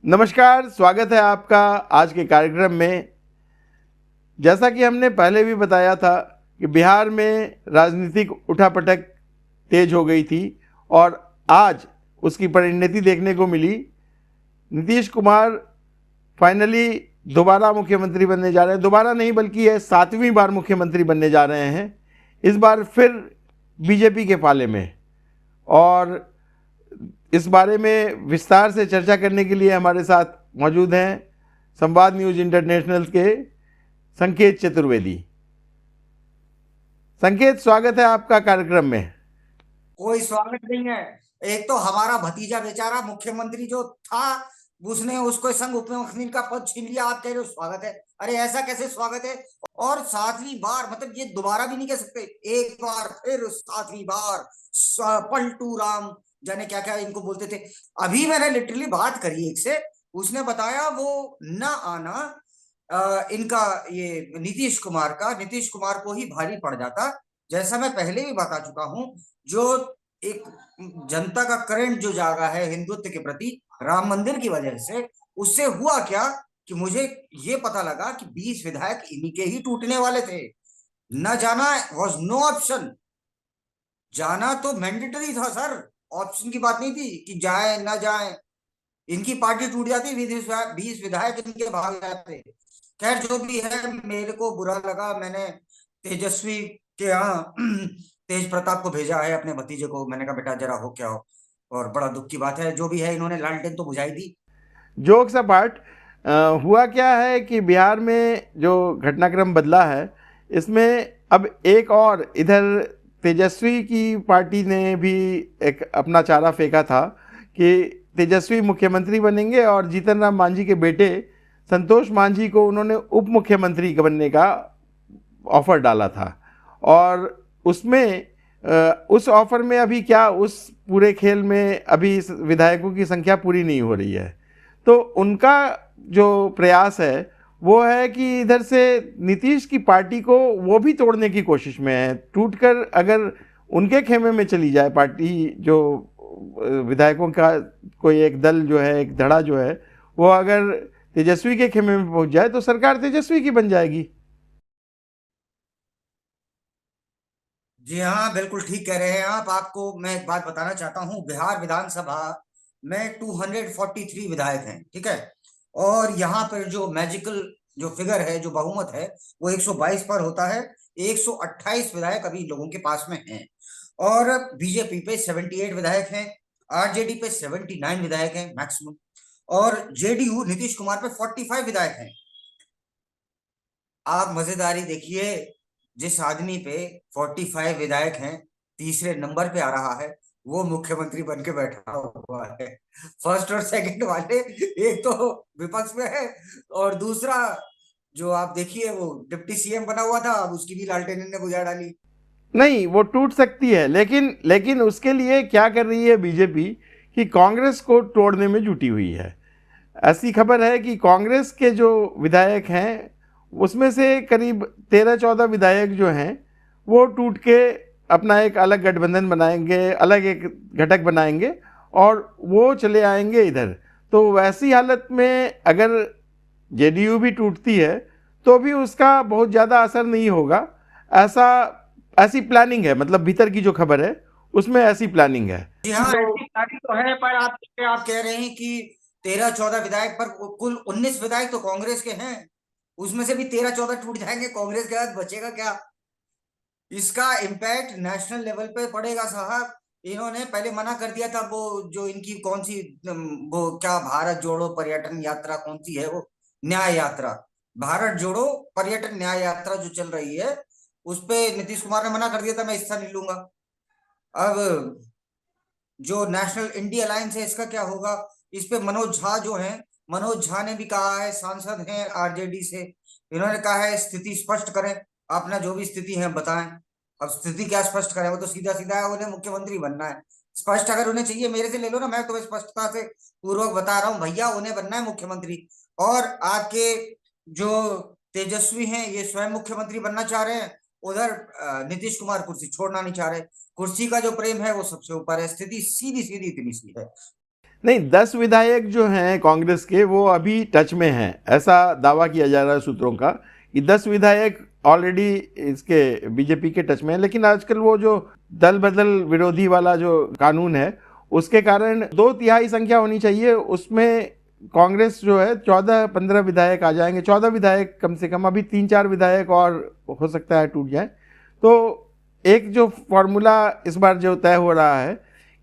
नमस्कार, स्वागत है आपका आज के कार्यक्रम में। जैसा कि हमने पहले भी बताया था कि बिहार में राजनीतिक उठापटक तेज हो गई थी और आज उसकी परिणति देखने को मिली। नीतीश कुमार फाइनली दोबारा मुख्यमंत्री बनने जा रहे हैं। दोबारा नहीं बल्कि यह 7वीं बार मुख्यमंत्री बनने जा रहे हैं, इस बार फिर बीजेपी के पाले में। और इस बारे में विस्तार से चर्चा करने के लिए हमारे साथ मौजूद हैं संवाद न्यूज इंटरनेशनल के संकेत चतुर्वेदी। संकेत, स्वागत है आपका कार्यक्रम में। कोई स्वागत नहीं है। एक तो हमारा भतीजा बेचारा मुख्यमंत्री जो था उसने उसको संघ उप मुख्यमंत्री का पद छीन लिया, आप कह रहे हो स्वागत है। अरे ऐसा कैसे स्वागत है? और 7वीं बार, मतलब ये दोबारा भी नहीं कह सकते, एक बार फिर 7वीं बार पलटू राम, जाने क्या क्या इनको बोलते थे। अभी मैंने लिटरली बात करी एक से, उसने बताया वो न आना इनका ये नीतीश कुमार को ही भारी पड़ जाता। जैसा मैं पहले भी बता चुका हूं, जो एक जनता का करंट जो जागा है हिंदुत्व के प्रति राम मंदिर की वजह से, उससे हुआ क्या कि मुझे ये पता लगा कि 20 विधायक इन्हीं के ही टूटने वाले थे। न जाना वॉज नो ऑप्शन, जाना तो मैंडेटरी था सर, ऑप्शन की बात नहीं थी कि जाए ना जाए। इनकी पार्टी टूट जाती, 20 विधायक इनके भाग जाते। खैर जो भी है, मेरे को बुरा लगा। मैंने तेजस्वी के यहाँ तेज प्रताप को भेजा है, अपने भतीजे को। मैंने कहा बेटा जरा हो क्या हो, और बड़ा दुख की बात है। जो भी है, इन्होंने लालटेन तो बुझाई दी। जोक्स अपार्ट, हुआ क्या है कि बिहार में जो घटनाक्रम बदला है, इसमें अब एक और इधर तेजस्वी की पार्टी ने भी एक अपना चारा फेंका था कि तेजस्वी मुख्यमंत्री बनेंगे, और जीतन राम मांझी के बेटे संतोष मांझी को उन्होंने उप मुख्यमंत्री बनने का ऑफ़र डाला था। और उसमें उस ऑफ़र में अभी क्या, उस पूरे खेल में अभी इस विधायकों की संख्या पूरी नहीं हो रही है। तो उनका जो प्रयास है वो है कि इधर से नीतीश की पार्टी को वो भी तोड़ने की कोशिश में है। टूटकर अगर उनके खेमे में चली जाए पार्टी, जो विधायकों का कोई एक दल जो है, एक धड़ा जो है, वो अगर तेजस्वी के खेमे में पहुंच जाए तो सरकार तेजस्वी की बन जाएगी। जी हाँ, बिल्कुल ठीक कह रहे हैं आप। आपको मैं एक बात बताना चाहता हूँ, बिहार विधानसभा में 243 विधायक हैं, ठीक है। और यहाँ पर जो मैजिकल जो फिगर है, जो बहुमत है, वो 122 पर होता है। 128 विधायक अभी लोगों के पास में हैं। और बीजेपी पे 78 विधायक हैं, आरजेडी पे 79 विधायक हैं मैक्सिमम, और जेडीयू नीतीश कुमार पे 45 विधायक हैं। आप मजेदारी देखिए, जिस आदमी पे 45 विधायक हैं, तीसरे नंबर पे आ रहा है, वो मुख्यमंत्री बन के बैठा हुआ है। फर्स्ट और सेकंड वाले एक तो विपक्ष में है, और दूसरा जो आप देखिए वो डिप्टी सीएम बना हुआ था, अब उसकी भी लालटेन ने बुझा डाली। नहीं, वो टूट सकती है, लेकिन लेकिन उसके लिए क्या कर रही है बीजेपी कि कांग्रेस को तोड़ने में जुटी हुई है। ऐसी खबर है कि कांग्रेस के जो विधायक हैं उसमें से करीब 13-14 विधायक जो हैं वो टूट के अपना एक अलग गठबंधन बनाएंगे, अलग एक घटक बनाएंगे और वो चले आएंगे इधर। तो वैसी हालत में अगर जेडीयू भी टूटती है तो भी उसका बहुत ज़्यादा असर नहीं होगा। ऐसा ऐसी प्लानिंग है, मतलब भीतर की जो खबर है उसमें ऐसी प्लानिंग है। जी हाँ, ऐसी प्लानिंग तो है, पर आप कह रहे हैं कि 13-14 विधायक, पर कुल 19 विधायक तो कांग्रेस के हैं। उसमें से भी 13-14 टूट जाएंगे, कांग्रेस के बाद बचेगा क्या? इसका इम्पैक्ट नेशनल लेवल पे पड़ेगा साहब। इन्होंने पहले मना कर दिया था, वो जो इनकी कौन सी वो क्या, भारत जोड़ो पर्यटन यात्रा, कौन सी है वो, न्याय यात्रा, भारत जोड़ो पर्यटन न्याय यात्रा जो चल रही है, उस पे नीतीश कुमार ने मना कर दिया था, मैं हिस्सा नहीं लूंगा। अब जो नेशनल इंडिया अलायंस है, इसका क्या होगा? इस पे मनोज झा जो है, मनोज झा ने भी कहा है, सांसद हैं आरजेडी से, इन्होंने कहा है स्थिति स्पष्ट करें, अपना जो भी स्थिति है बताएं। अब स्थिति क्या स्पष्ट करें? वो तो सीधा सीधा है, उन्हें मुख्यमंत्री बनना है। स्पष्ट अगर उन्हें चाहिए, मेरे से ले लो ना, मैं तुम्हें स्पष्टता से पूर्वक बता रहा हूँ भैया, उन्हें बनना है मुख्यमंत्री। और आपके जो तेजस्वी हैं, ये स्वयं मुख्यमंत्री बनना चाह रहे हैं। उधर नीतीश कुमार कुर्सी छोड़ना नहीं चाह रहे। कुर्सी का जो प्रेम है वो सबसे ऊपर है, स्थिति सीधी सीधी इतनी सी है। नहीं, 10 विधायक जो हैं कांग्रेस के वो अभी टच में हैं, ऐसा दावा किया जा रहा है सूत्रों का कि 10 विधायक ऑलरेडी इसके बीजेपी के टच में है। लेकिन आजकल वो जो दल बदल विरोधी वाला जो कानून है उसके कारण 2/3 संख्या होनी चाहिए, उसमें कांग्रेस जो है 14-15 विधायक आ जाएंगे, 14 विधायक कम से कम, अभी 3-4 विधायक और हो सकता है टूट जाए। तो एक जो फॉर्मूला इस बार जो तय हो रहा है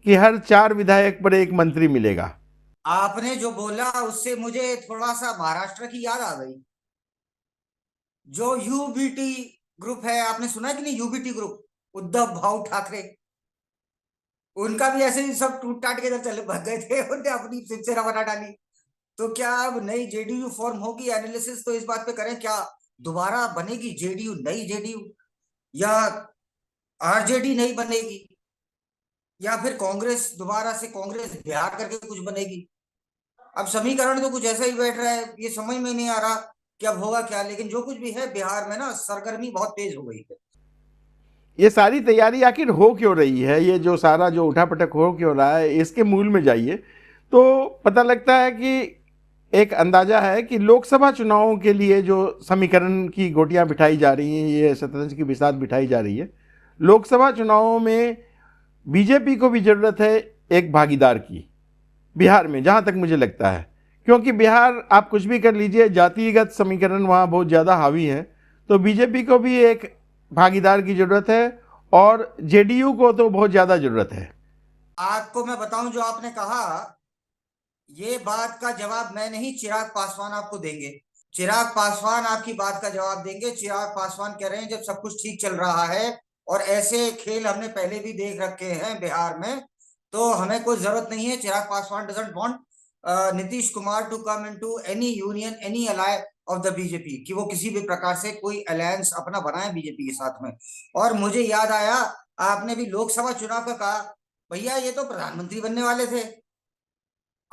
कि हर 4 विधायक पर एक मंत्री मिलेगा। आपने जो बोला उससे मुझे थोड़ा सा महाराष्ट्र की याद आ गई। जो यूबीटी ग्रुप है, आपने सुना है कि नहीं? यूबीटी ग्रुप, उद्धव भाऊ ठाकरे, उनका भी ऐसे ही सब टूट टाट के इधर चले भाग गए थे, उन्होंने अपनी शिवसेना बना डाली। तो क्या अब नई जेडीयू फॉर्म होगी? एनालिसिस तो इस बात पे करें, क्या दोबारा बनेगी जेडीयू, नई जेडीयू, या आरजेडी नहीं बनेगी, या फिर कांग्रेस दोबारा से कांग्रेस बिहार करके कुछ बनेगी? अब समीकरण तो कुछ ऐसा ही बैठ रहा है, ये समझ में नहीं आ रहा कि अब होगा क्या। लेकिन जो कुछ भी है, बिहार में ना सरगर्मी बहुत तेज हो गई है। ये सारी तैयारी आखिर हो क्यों रही है, ये जो सारा जो उठापटक हो क्यों रहा है, इसके मूल में जाइए तो पता लगता है कि एक अंदाजा है कि लोकसभा चुनावों के लिए जो समीकरण की गोटियां बिठाई जा रही हैं, ये शतरंज की बिसात बिठाई जा रही है। लोकसभा चुनावों में बीजेपी को भी ज़रूरत है एक भागीदार की, बिहार में जहाँ तक मुझे लगता है, क्योंकि बिहार आप कुछ भी कर लीजिए, जातिगत समीकरण वहाँ बहुत ज़्यादा हावी है। तो बीजेपी को भी एक भागीदार की ज़रूरत है और जेडीयू को तो बहुत ज़्यादा ज़रूरत है। आपको मैं बताऊं, जो आपने कहा, ये बात का जवाब मैं नहीं, चिराग पासवान आपको देंगे। चिराग पासवान आपकी बात का जवाब देंगे। चिराग पासवान कह रहे हैं जब सब कुछ ठीक चल रहा है और ऐसे खेल हमने पहले भी देख रखे हैं बिहार में, तो हमें कोई जरूरत नहीं है। Chirag Paswan doesn't want Nitish Kumar to come into any union, any ally of the BJP, कि वो किसी भी प्रकार से कोई अलायंस अपना बनाए बीजेपी के साथ में। और मुझे याद आया, आपने भी लोकसभा चुनाव का कहा, भैया ये तो प्रधानमंत्री बनने वाले थे।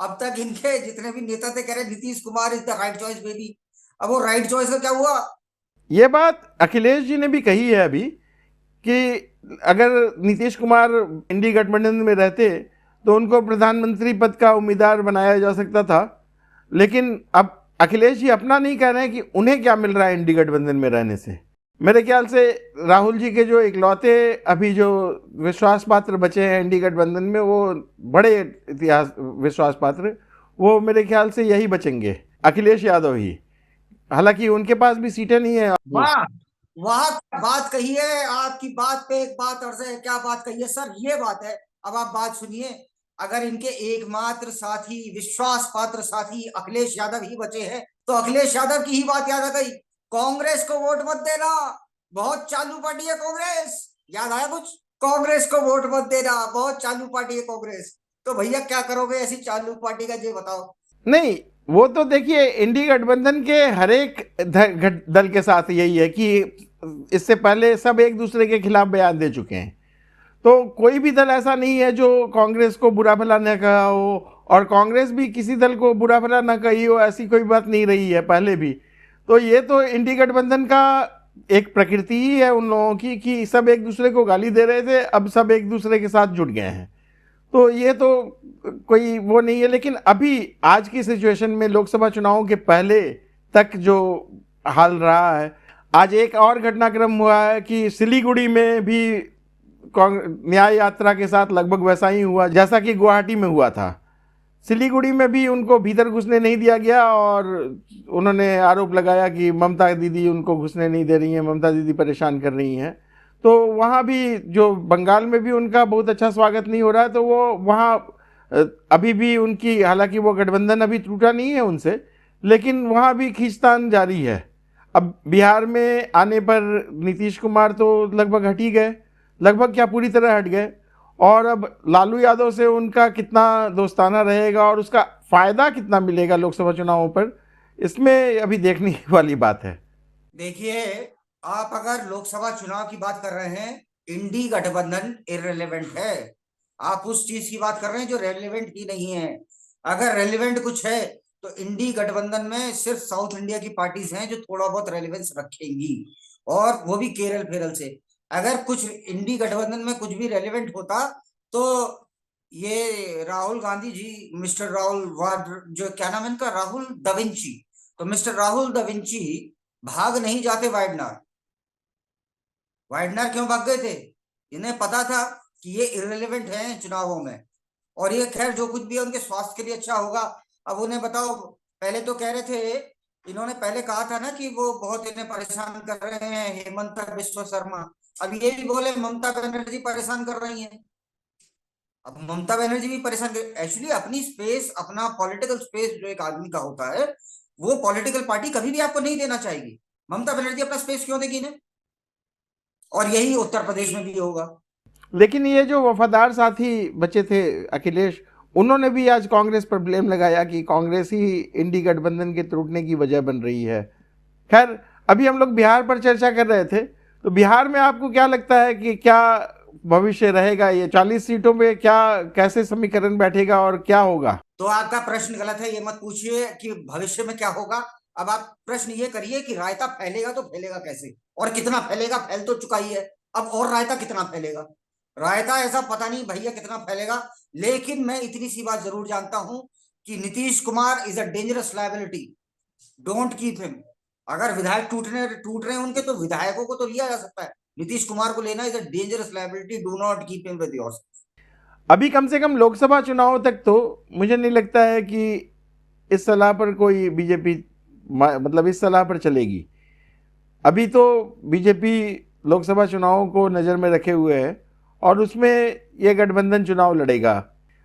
अब तक इनके जितने भी नेता थे कह रहे Nitish Kumar is the right choice baby. अब वो राइट चॉइस का क्या हुआ? ये बात अखिलेश जी ने भी कही है अभी कि अगर नीतीश कुमार इंडी गठबंधन में रहते तो उनको प्रधानमंत्री पद का उम्मीदवार बनाया जा सकता था। लेकिन अब अखिलेश जी अपना नहीं कह रहे हैं कि उन्हें क्या मिल रहा है इंडी गठबंधन में रहने से। मेरे ख्याल से राहुल जी के जो इकलौते अभी जो विश्वास पात्र बचे हैं इंडी गठबंधन में, वो बड़े इतिहास विश्वास पात्र, वो मेरे ख्याल से यही बचेंगे, अखिलेश यादव ही। हालांकि उनके पास भी सीटें नहीं है। वाह, वाह, बात कही है। आपकी बात पे एक बात अर्ज है। क्या बात कही है सर? ये बात है। अब आप बात सुनिए। अगर इनके एकमात्र साथी, विश्वास पात्र साथी अखिलेश यादव ही बचे हैं, तो अखिलेश यादव की ही बात याद आ गई। कांग्रेस को वोट मत देना, बहुत चालू पार्टी है कांग्रेस। याद आया कुछ? कांग्रेस को वोट मत देना, बहुत चालू पार्टी है कांग्रेस। तो भैया क्या करोगे ऐसी चालू पार्टी का, ये बताओ। नहीं, वो तो देखिए इंडी गठबंधन के हर एक दल के साथ यही है कि इससे पहले सब एक दूसरे के खिलाफ बयान दे चुके हैं। तो कोई भी दल ऐसा नहीं है जो कांग्रेस को बुरा भला न कहा हो, और कांग्रेस भी किसी दल को बुरा भला न कही हो, ऐसी कोई बात नहीं रही है पहले भी। तो ये तो इंडी गठबंधन का एक प्रकृति ही है उन लोगों की कि सब एक दूसरे को गाली दे रहे थे, अब सब एक दूसरे के साथ जुट गए हैं। तो ये तो कोई वो नहीं है। लेकिन अभी आज की सिचुएशन में लोकसभा चुनावों के पहले तक जो हाल रहा है, आज एक और घटनाक्रम हुआ है कि सिलीगुड़ी में भी न्याय यात्रा के साथ लगभग वैसा ही हुआ जैसा कि गुवाहाटी में हुआ था। सिलीगुड़ी में भी उनको भीतर घुसने नहीं दिया गया और उन्होंने आरोप लगाया कि ममता दीदी उनको घुसने नहीं दे रही हैं, ममता दीदी परेशान कर रही हैं। तो वहाँ भी जो बंगाल में भी उनका बहुत अच्छा स्वागत नहीं हो रहा है। तो वो वहाँ अभी भी उनकी, हालांकि वो गठबंधन अभी टूटा नहीं है उनसे, लेकिन वहाँ भी खींचतान जारी है। अब बिहार में आने पर नीतीश कुमार तो लगभग हट ही गए, लगभग क्या पूरी तरह हट गए। और अब लालू यादव से उनका कितना दोस्ताना रहेगा और उसका फ़ायदा कितना मिलेगा लोकसभा चुनावों पर, इसमें अभी देखने वाली बात है। देखिए, आप अगर लोकसभा चुनाव की बात कर रहे हैं, इंडी गठबंधन इररिलेवेंट है। आप उस चीज की बात कर रहे हैं जो रेलिवेंट ही नहीं है। अगर रेलिवेंट कुछ है तो इंडी गठबंधन में सिर्फ साउथ इंडिया की पार्टीज हैं जो थोड़ा बहुत रेलिवेंस रखेंगी, और वो भी केरल फेरल से। अगर कुछ इंडी गठबंधन में कुछ भी रेलिवेंट होता तो ये राहुल गांधी जी, मिस्टर राहुल जो क्या नाम है इनका, राहुल दविंची। तो मिस्टर राहुल दविंची भाग नहीं जाते वायनाड। वायनाड क्यों भाग गए थे? इन्हें पता था कि ये इररिलेवेंट हैं चुनावों में, और ये खैर जो कुछ भी है उनके स्वास्थ्य के लिए अच्छा होगा। अब उन्हें बताओ, पहले तो कह रहे थे, इन्होंने पहले कहा था ना कि वो बहुत इन्हें परेशान कर रहे हैं हेमंत बिश्व शर्मा। अब ये भी बोले ममता बनर्जी परेशान कर रही हैं। अब ममता बनर्जी भी परेशान कर, एक्चुअली अपनी स्पेस, अपना पॉलिटिकल स्पेस जो एक आदमी का होता है, वो पॉलिटिकल पार्टी कभी भी आपको नहीं देना चाहेगी। ममता बनर्जी अपना स्पेस क्यों देगी इन्हें? और यही उत्तर प्रदेश में भी होगा। लेकिन ये जो वफादार साथी बचे थे अखिलेश, उन्होंने भी आज कांग्रेस पर ब्लेम लगाया कि कांग्रेस ही इंडी गठबंधन के टूटने की वजह बन रही है। खैर, अभी हम लोग बिहार पर चर्चा कर रहे थे, तो बिहार में आपको क्या लगता है कि क्या भविष्य रहेगा? ये 40 सीटों में क्या, कैसे समीकरण बैठेगा और क्या होगा? तो आपका प्रश्न गलत है, ये मत पूछिए कि भविष्य में क्या होगा। अब आप प्रश्न ये करिए कि रायता फैलेगा तो फैलेगा कैसे और कितना फैलेगा। फैल तो चुका ही है, अब और रायता कितना फैलेगा? रायता ऐसा पता नहीं भैया कितना फैलेगा, लेकिन मैं इतनी सी बात जरूर जानता हूं कि Nitish Kumar is a dangerous liability. Don't keep him. अगर विधायक टूट रहे हैं उनके, तो विधायकों को तो लिया जा सकता है, नीतीश कुमार को लेना is a dangerous liability. Do not keep him with yours. अभी कम से कम लोकसभा चुनाव तक तो मुझे नहीं लगता है कि इस सलाह पर कोई बीजेपी, मतलब इस सलाह पर चलेगी। अभी तो बीजेपी लोकसभा चुनावों को नज़र में रखे हुए है और उसमें ये गठबंधन चुनाव लड़ेगा।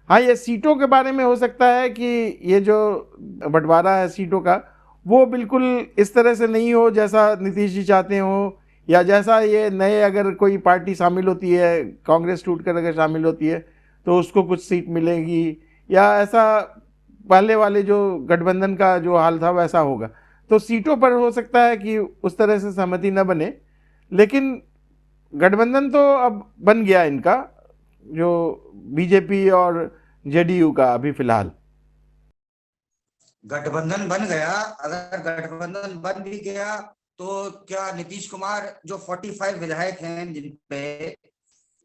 हाँ, ये सीटों के बारे में हो सकता है कि ये जो बंटवारा है सीटों का, वो बिल्कुल इस तरह से नहीं हो जैसा नीतीश जी चाहते हो, या जैसा ये नए अगर कोई पार्टी शामिल होती है, कांग्रेस टूट कर अगर शामिल होती है तो उसको कुछ सीट मिलेगी, या ऐसा पहले वाले जो गठबंधन का जो हाल था वैसा होगा। तो सीटों पर हो सकता है कि उस तरह से सहमति न बने, लेकिन गठबंधन तो अब बन गया इनका, जो बीजेपी और जेडीयू का अभी फिलहाल। गठबंधन बन गया, अगर गठबंधन बन भी गया तो क्या नीतीश कुमार जो 45 विधायक हैं जिन पे,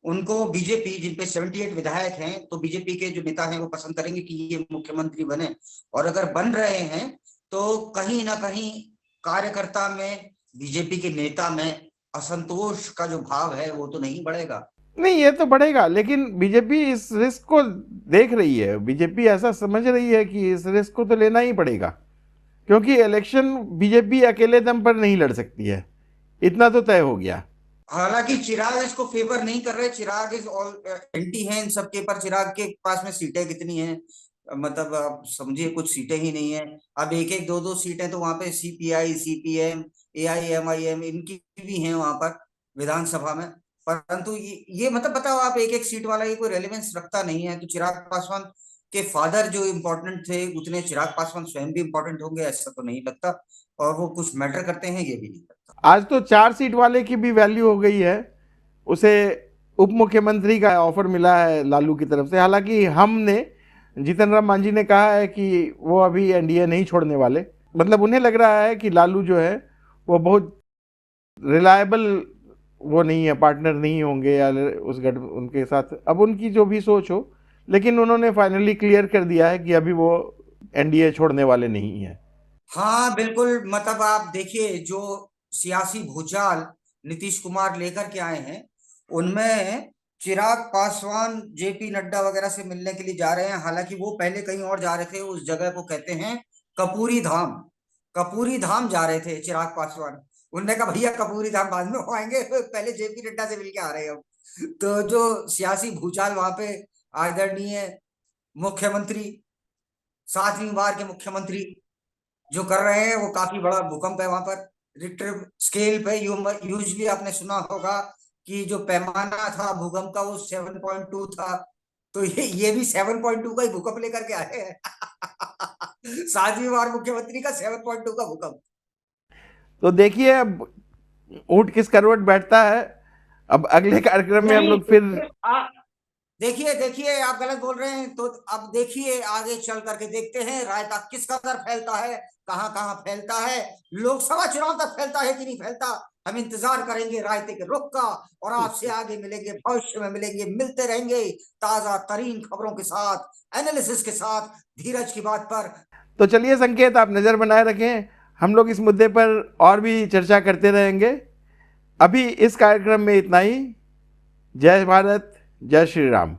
उनको बीजेपी, जिन पे 78 विधायक हैं, तो बीजेपी के जो नेता हैं वो पसंद करेंगे कि ये मुख्यमंत्री बने। और अगर बन रहे हैं तो कहीं ना कहीं कार्यकर्ता में, बीजेपी के नेता में असंतोष का जो भाव है वो तो नहीं बढ़ेगा। नहीं, ये तो बढ़ेगा, लेकिन बीजेपी इस रिस्क को देख रही है। बीजेपी ऐसा समझ रही है कि इस रिस्क को तो लेना ही पड़ेगा, क्योंकि इलेक्शन बीजेपी अकेले दम पर नहीं लड़ सकती है, इतना तो तय हो गया। हालांकि चिराग इसको फेवर नहीं कर रहे, चिराग इज ऑल एंटी है इन सबके। पर चिराग के पास में सीटें कितनी हैं, मतलब आप समझिए कुछ सीटें ही नहीं है। अब एक एक दो दो सीटें तो वहां पे सीपीआई, सीपीएम, एआईएमआईएम इनकी भी हैं वहां पर विधानसभा में। परंतु ये मतलब बताओ आप, एक एक सीट वाला ये कोई रेलेवेंस रखता नहीं है। तो चिराग पासवान के फादर जो इम्पोर्टेंट थे, उतने चिराग पासवान स्वयं भी इम्पोर्टेंट होंगे ऐसा तो नहीं लगता, और वो कुछ मैटर करते हैं ये भी नहीं लगता। आज तो 4 सीट वाले की भी वैल्यू हो गई है। उसे उप मुख्यमंत्री का ऑफर मिला है लालू की तरफ से। हालांकि हमने, जीतन राम मांझी ने कहा है कि वो अभी एनडीए नहीं छोड़ने वाले। मतलब उन्हें लग रहा है कि लालू जो है वो बहुत रिलायबल, वो नहीं है, पार्टनर नहीं होंगे या उस गठ उनके साथ, अब उनकी जो भी सोच हो, लेकिन उन्होंने फाइनली क्लियर कर दिया है कि अभी वो एनडीए छोड़ने वाले नहीं है। हाँ बिल्कुल, मतलब आप देखिए जो सियासी भूचाल नीतीश कुमार लेकर के आए हैं, उनमें चिराग पासवान जेपी नड्डा वगैरह से मिलने के लिए जा रहे हैं। हालांकि वो पहले कहीं और जा रहे थे, उस जगह को कहते हैं कपूरी धाम। कपूरी धाम जा रहे थे चिराग पासवान। उनने कहा भैया कपूरी धाम बाद में हो आएंगे, पहले जेपी नड्डा से मिलके आ रहे हैं हम। तो जो सियासी भूचाल वहां पे आदरणीय मुख्यमंत्री, 7वीं बार के मुख्यमंत्री जो कर रहे हैं, वो काफी बड़ा भूकंप है वहां पर। रिक्टर स्केल पे यूजली आपने सुना होगा कि जो पैमाना था भूकंप का वो 7.2 था। तो ये भी 7.2 का ही भूकंप लेकर के आए हैं। 7वीं बार मुख्यमंत्री का 7.2 का भूकंप। तो देखिए अब ऊंट किस करवट बैठता है। अब अगले कार्यक्रम में हम नहीं, लोग फिर। देखिए देखिए आप गलत बोल रहे हैं। तो अब देखिए आगे चल करके देखते हैं रायता किस कदर फैलता है, कहां कहां फैलता है, लोकसभा चुनाव तक फैलता है कि नहीं फैलता। हम इंतजार करेंगे रायते के रुख का और आपसे आगे मिलेंगे, भविष्य में मिलेंगे, मिलते रहेंगे ताजा तरीन खबरों के साथ, एनालिसिस के साथ, धीरज की बात पर। तो चलिए संकेत, आप नज़र बनाए रखें, हम लोग इस मुद्दे पर और भी चर्चा करते रहेंगे। अभी इस कार्यक्रम में इतना ही। जय भारत, जय श्री राम।